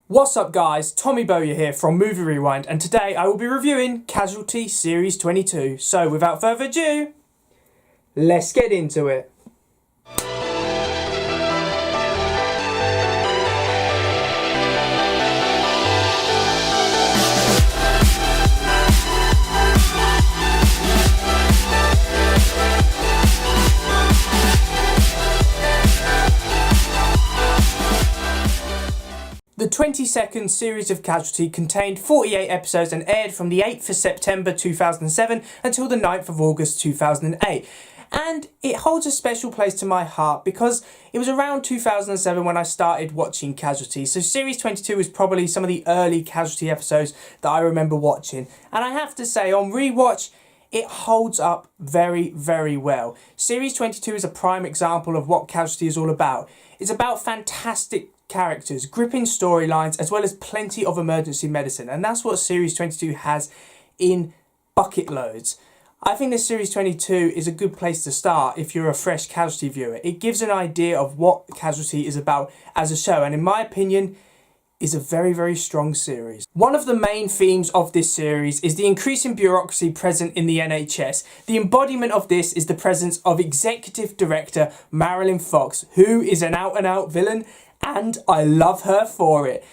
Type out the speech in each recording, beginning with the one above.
What's up guys, Tommy Bowyer here from Movie Rewind, and today I will be reviewing Casualty Series 22. So without further ado, let's get into it. The 22nd series of Casualty contained 48 episodes and aired from the 8th of September 2007 until the 9th of August 2008. And it holds a special place to my heart because it was around 2007 when I started watching Casualty. So series 22 is probably some of the early Casualty episodes that I remember watching. And I have to say, on rewatch, it holds up very, very well. Series 22 is a prime example of what Casualty is all about. It's about fantastic characters, gripping storylines, as well as plenty of emergency medicine, and that's what Series 22 has in bucket loads. I think this Series 22 is a good place to start if you're a fresh Casualty viewer. It gives an idea of what Casualty is about as a show, and in my opinion, is a very, very strong series. One of the main themes of this series is the increasing bureaucracy present in the NHS. The embodiment of this is the presence of Executive Director Marilyn Fox, who is an out-and-out villain, and I love her for it.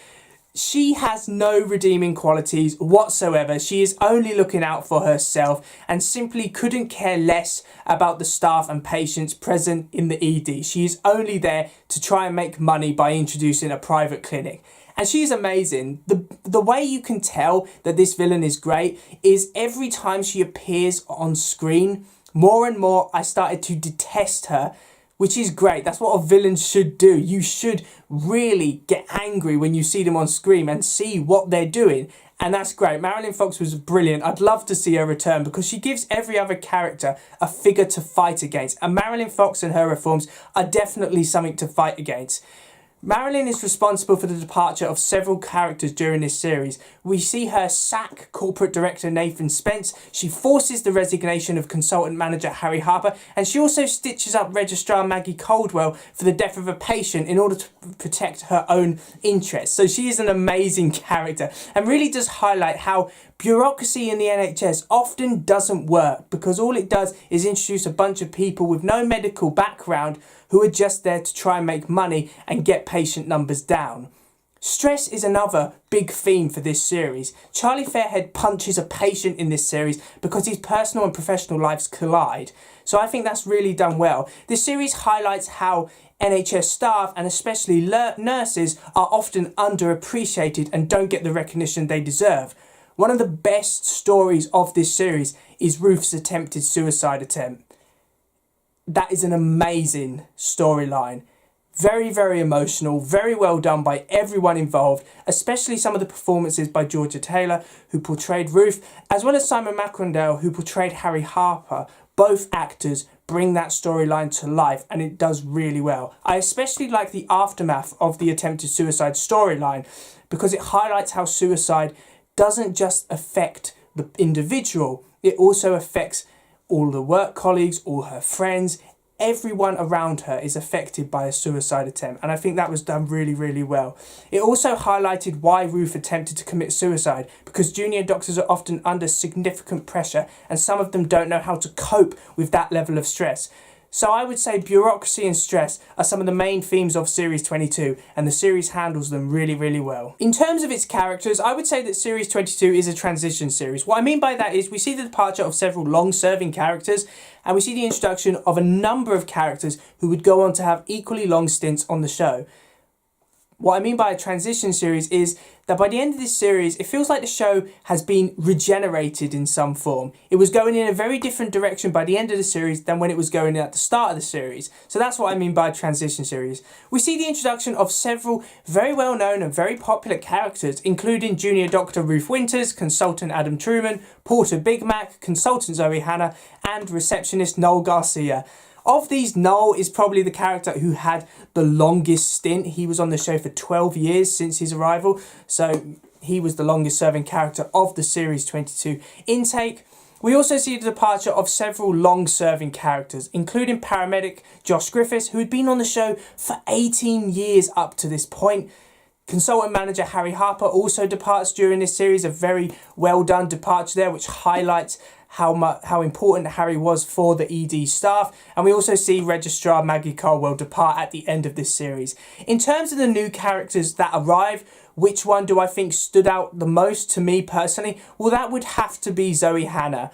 She has no redeeming qualities whatsoever. She is only looking out for herself and simply couldn't care less about the staff and patients present in the ED. She is only there to try and make money by introducing a private clinic. And she's amazing. The way you can tell that this villain is great is every time she appears on screen, more and more I started to detest her, which is great. That's what a villain should do. You should really get angry when you see them on screen and see what they're doing. And that's great. Marilyn Fox was brilliant. I'd love to see her return because she gives every other character a figure to fight against. And Marilyn Fox and her reforms are definitely something to fight against. Marilyn is responsible for the departure of several characters during this series. We see her sack corporate director Nathan Spence, she forces the resignation of consultant manager Harry Harper, and she also stitches up registrar Maggie Coldwell for the death of a patient in order to protect her own interests. So she is an amazing character and really does highlight how bureaucracy in the NHS often doesn't work because all it does is introduce a bunch of people with no medical background who are just there to try and make money and get patient numbers down. Stress is another big theme for this series. Charlie Fairhead punches a patient in this series because his personal and professional lives collide. So I think that's really done well. This series highlights how NHS staff and especially nurses are often underappreciated and don't get the recognition they deserve. One of the best stories of this series is Ruth's attempted suicide attempt. That is an amazing storyline. Very, very emotional, very well done by everyone involved, especially some of the performances by Georgia Taylor, who portrayed Ruth, as well as Simon McRondale, who portrayed Harry Harper. Both actors bring that storyline to life, and it does really well. I especially like the aftermath of the attempted suicide storyline because it highlights how suicide doesn't just affect the individual, it also affects all the work colleagues, all her friends, everyone around her is affected by a suicide attempt, and I think that was done really, really well. It also highlighted why Ruth attempted to commit suicide, because junior doctors are often under significant pressure and some of them don't know how to cope with that level of stress. So I would say bureaucracy and stress are some of the main themes of Series 22, and the series handles them really, really well. In terms of its characters, I would say that Series 22 is a transition series. What I mean by that is we see the departure of several long-serving characters, and we see the introduction of a number of characters who would go on to have equally long stints on the show. What I mean by a transition series is that by the end of this series, it feels like the show has been regenerated in some form. It was going in a very different direction by the end of the series than when it was going at the start of the series. So that's what I mean by a transition series. We see the introduction of several very well-known and very popular characters, including Junior Doctor Ruth Winters, Consultant Adam Trueman, Porter Big Mac, Consultant Zoe Hanna, and Receptionist Noel Garcia. Of these, Noel is probably the character who had the longest stint. He was on the show for 12 years since his arrival, so he was the longest serving character of the Series 22 intake. We also see the departure of several long-serving characters, including paramedic Josh Griffiths, who had been on the show for 18 years up to this point. Consultant manager Harry Harper also departs during this series. A very well done departure there, which highlights how important Harry was for the ED staff. And we also see Registrar Maggie Coldwell depart at the end of this series. In terms of the new characters that arrive, which one do I think stood out the most to me personally? Well, that would have to be Hanna.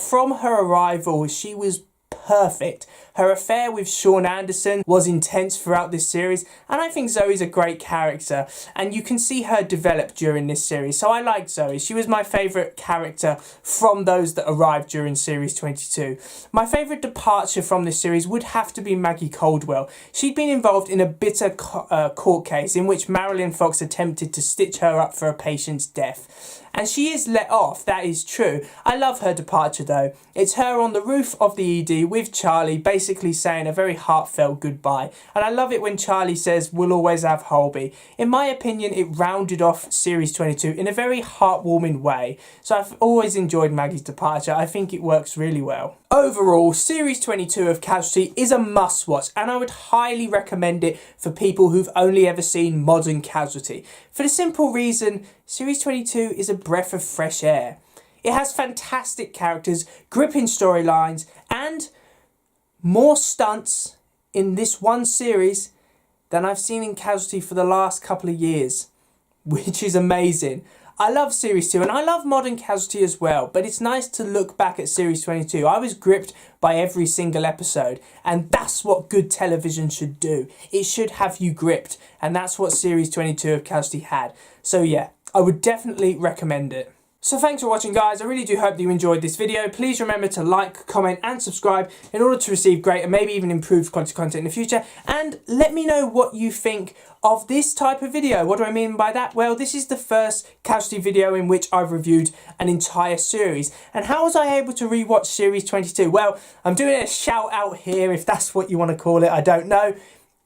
From her arrival, she was perfect. Her affair with Sean Anderson was intense throughout this series, and I think Zoe's a great character, and you can see her develop during this series. So I like Zoe. She was my favourite character from those that arrived during series 22. My favourite departure from this series would have to be Maggie Coldwell. She'd been involved in a bitter court case in which Marilyn Fox attempted to stitch her up for a patient's death. And she is let off, that is true. I love her departure though. It's her on the roof of the ED with Charlie, basically saying a very heartfelt goodbye. And I love it when Charlie says, "We'll always have Holby." In my opinion, it rounded off series 22 in a very heartwarming way. So I've always enjoyed Maggie's departure. I think it works really well. Overall, series 22 of Casualty is a must watch, and I would highly recommend it for people who've only ever seen modern Casualty. For the simple reason, series 22 is a breath of fresh air. It has fantastic characters, gripping storylines, and more stunts in this one series than I've seen in Casualty for the last couple of years, which is amazing. I love Series 2 and I love Modern Casualty as well, but it's nice to look back at Series 22. I was gripped by every single episode, and that's what good television should do. It should have you gripped, and that's what Series 22 of Casualty had. So yeah, I would definitely recommend it. So thanks for watching, guys. I really do hope that you enjoyed this video. Please remember to like, comment and subscribe in order to receive great and maybe even improved quality content in the future. And let me know what you think of this type of video. What do I mean by that? Well, this is the first Casualty video in which I've reviewed an entire series. And how was I able to rewatch Series 22? Well, I'm doing a shout out here, if that's what you want to call it. I don't know.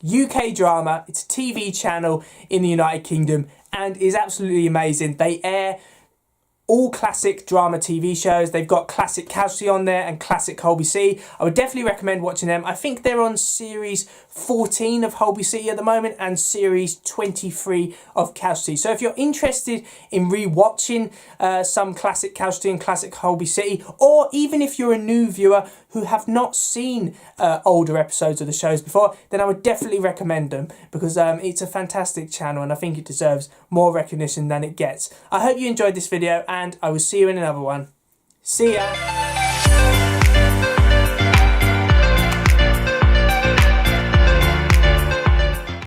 UK Drama. It's a TV channel in the United Kingdom and is absolutely amazing. They air all classic drama TV shows. They've got classic Casualty on there and classic Holby City. I would definitely recommend watching them. I think they're on series 14 of Holby City at the moment and series 23 of Casualty. So if you're interested in rewatching some classic Casualty and classic Holby City, or even if you're a new viewer who have not seen older episodes of the shows before, then I would definitely recommend them, because it's a fantastic channel and I think it deserves more recognition than it gets. I hope you enjoyed this video and I will see you in another one. See ya!